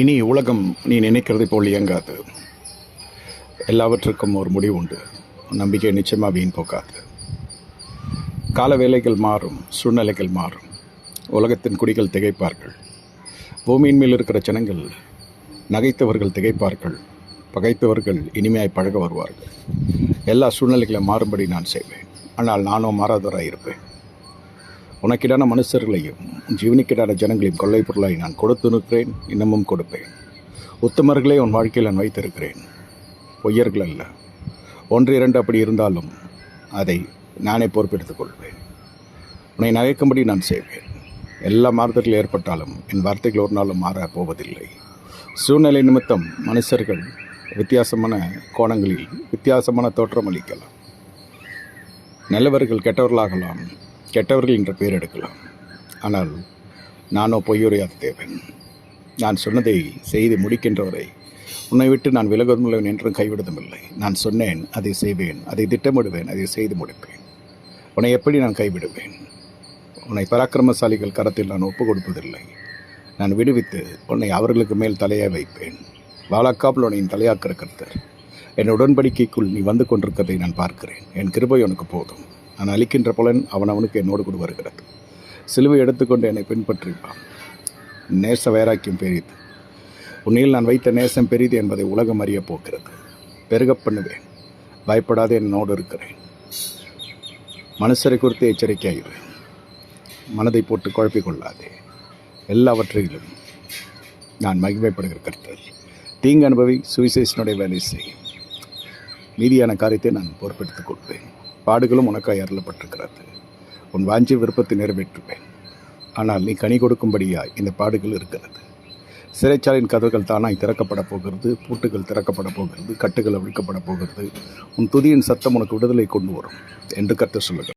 இனி உலகம் நீ நினைக்கிறதை போல் இயங்காது. எல்லாவற்றுக்கும் ஒரு முடிவு உண்டு. நம்பிக்கை நிச்சயமாக வீண் போக்காது. கால வேலைகள் மாறும், சூழ்நிலைகள் மாறும். உலகத்தின் குடிகள் திகைப்பார்கள். பூமியின் மேல் இருக்கிற ஜனங்கள் நகைத்தவர்கள் திகைப்பார்கள். பகைத்தவர்கள் இனிமையாய் பழக வருவார்கள். எல்லா சூழ்நிலைகளும் மாறும்படி நான் செய்வேன். ஆனால் நானும் மாறாதவராக இருப்பேன். உனக்கிடான மனுஷர்களையும் ஜீவனுக்கிடான ஜனங்களையும் கொள்ளை பொருளாய் நான் கொடுத்து நிற்கிறேன், இன்னமும் கொடுப்பேன். உத்தமர்களே உன் வாழ்க்கையில் நான் வைத்திருக்கிறேன், பொய்யர்கள் அல்ல. 1-2 அப்படி இருந்தாலும் அதை நானே பொறுப்பெடுத்துக் கொள்வேன். உன்னை நகைக்கும்படி நான் செய்வேன். எல்லா மாறுதல்கள் ஏற்பட்டாலும் என் வார்த்தைகள் ஒரு நாளும் மாறப் போவதில்லை. சூழ்நிலை நிமித்தம் மனுஷர்கள் வித்தியாசமான கோணங்களில் வித்தியாசமான தோற்றம் அளிக்கலாம். நல்லவர்கள் கெட்டவர்களாகலாம், கெட்டவர்கள் என்ற பெயர் எடுக்கலாம். ஆனால் நானோ பொய்யுரையாத தேவன். நான் சொன்னதை செய்து முடிக்கின்றவரை உன்னை விட்டு நான் விலகுவதும் என்றும் கைவிடுவதும் இல்லை. நான் சொன்னேன், அதை செய்வேன், அதை திட்டமிடுவேன், அதை செய்து முடிப்பேன். உன்னை எப்படி நான் கைவிடுவேன்? உன்னை பராக்கிரமசாலிகள் கரத்தில் நான் ஒப்புக் கொடுப்பதில்லை. நான் விடுவித்து உன்னை அவர்களுக்கு மேல் தலையாக வைப்பேன். வாழக்காப்பில் உன்னை தலையாக்கிற கர்த்தர். என் உடன்படிக்கைக்குள் நீ வந்து கொண்டிருக்கிறதை நான் பார்க்கிறேன். என் கிருபை உனக்கு போதும். நான் அளிக்கின்ற பலன் அவனவனுக்கு என்னோடு கூட வருகிறது. சிலுவை எடுத்துக்கொண்டு என்னை பின்பற்றிப்பான். நேச வைராக்கியம் பெரிது. உன்னில் நான் வைத்த நேசம் பெரிது என்பதை உலகம் அறிய போகிறது. பெருக பண்ணுவேன். பயப்படாதே, என்னோடு இருக்கிறேன். மனுஷரை குறித்து எச்சரிக்கையாயிரு. மனதை போட்டு குழப்பிக்கொள்ளாதே. எல்லாவற்றிலும் நான் மகிமைப்படுகிற கர்த்தர். தீங்கு அனுபவி, சுவிசேஷனுடைய வேலை செய்யும். மீதியான காரியத்தை நான் பொறுப்பெடுத்துக் கொள்வேன். பாடுகளும் உனக்காய் அருளப்பட்டிருக்கிறது. உன் வாஞ்சி விருப்பத்தை நிறைவேற்றுவேன். ஆனால் நீ கனி கொடுக்கும்படியாய் இந்த பாடுகள் இருக்கிறது. சிறைச்சாலையின் கதவுகள் தானாய் திறக்கப்பட போகிறது. பூட்டுகள் திறக்கப்பட போகிறது. கட்டுகள் அவிழ்க்கப்பட போகிறது. உன் துதியின் சத்தம் உனக்கு விடுதலை கொண்டு வரும் என்று கர்த்தர் சொல்லுங்கள்.